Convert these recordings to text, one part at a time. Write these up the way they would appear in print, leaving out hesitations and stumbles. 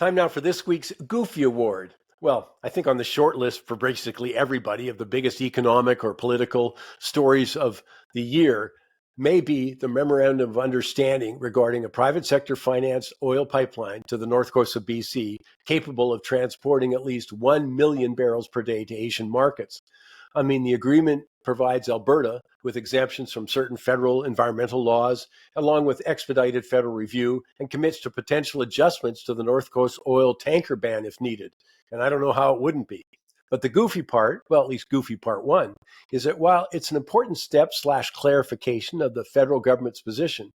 Time now for this week's Goofy Award. Well, I think on the short list for basically everybody of the biggest economic or political stories of the year may be the Memorandum of Understanding regarding a private sector financed oil pipeline to the north coast of BC capable of transporting at least 1 million barrels per day to Asian markets. I mean, the agreement provides Alberta with exemptions from certain federal environmental laws, along with expedited federal review, and commits to potential adjustments to the North Coast oil tanker ban if needed. And I don't know how it wouldn't be. But the goofy part, well, at least goofy part one, is that while it's an important step slash clarification of the federal government's position,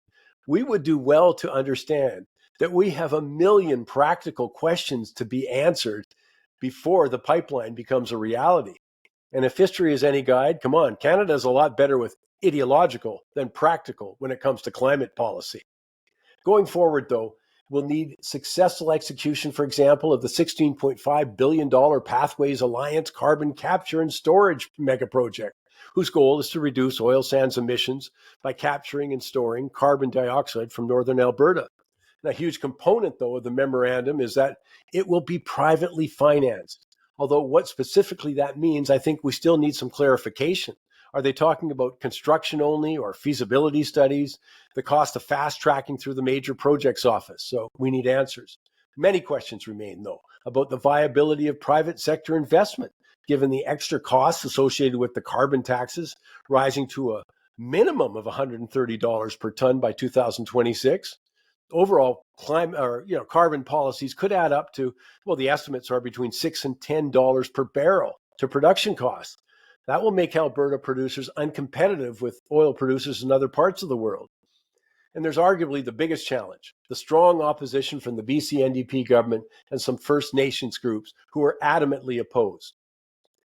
we would do well to understand that we have a million practical questions to be answered before the pipeline becomes a reality. And if history is any guide, come on, Canada's a lot better with ideological than practical when it comes to climate policy. Going forward, though, we'll need successful execution, for example, of the $16.5 billion Pathways Alliance carbon capture and storage mega project, whose goal is to reduce oil sands emissions by capturing and storing carbon dioxide from northern Alberta. And a huge component, though, of the memorandum is that it will be privately financed. Although what specifically that means, I think we still need some clarification. Are they talking about construction only or feasibility studies? The cost of fast tracking through the major projects office? So we need answers. Many questions remain, though, about the viability of private sector investment, given the extra costs associated with the carbon taxes rising to a minimum of $130 per ton by 2026. Overall carbon policies could add up to, well, the estimates are between $6 and $10 per barrel to production costs. That will make Alberta producers uncompetitive with oil producers in other parts of the world. And there's arguably the biggest challenge, the strong opposition from the BC NDP government and some First Nations groups who are adamantly opposed.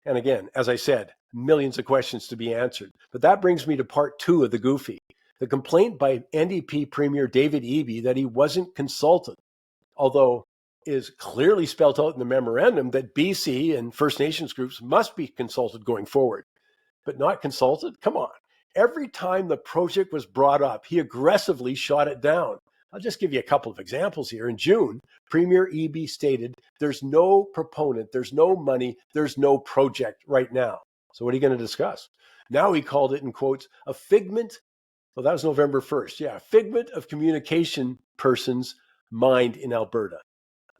And again, as I said, millions of questions to be answered. But that brings me to part two of the goofy. The complaint by NDP Premier David Eby that he wasn't consulted, although is clearly spelled out in the memorandum that BC and First Nations groups must be consulted going forward. But not consulted? Come on. Every time the project was brought up, he aggressively shot it down. I'll just give you a couple of examples here. In June, Premier Eby stated, there's no proponent, there's no money, there's no project right now. So what are you going to discuss? Now he called it, in quotes, a figment. Well, that was November 1st. Yeah, figment of communication person's mind in Alberta.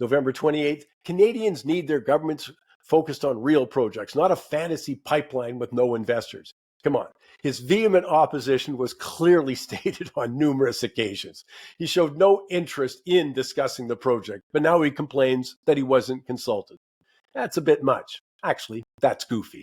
November 28th, Canadians need their governments focused on real projects, not a fantasy pipeline with no investors. Come on. His vehement opposition was clearly stated on numerous occasions. He showed no interest in discussing the project, but now he complains that he wasn't consulted. That's a bit much. Actually, that's goofy.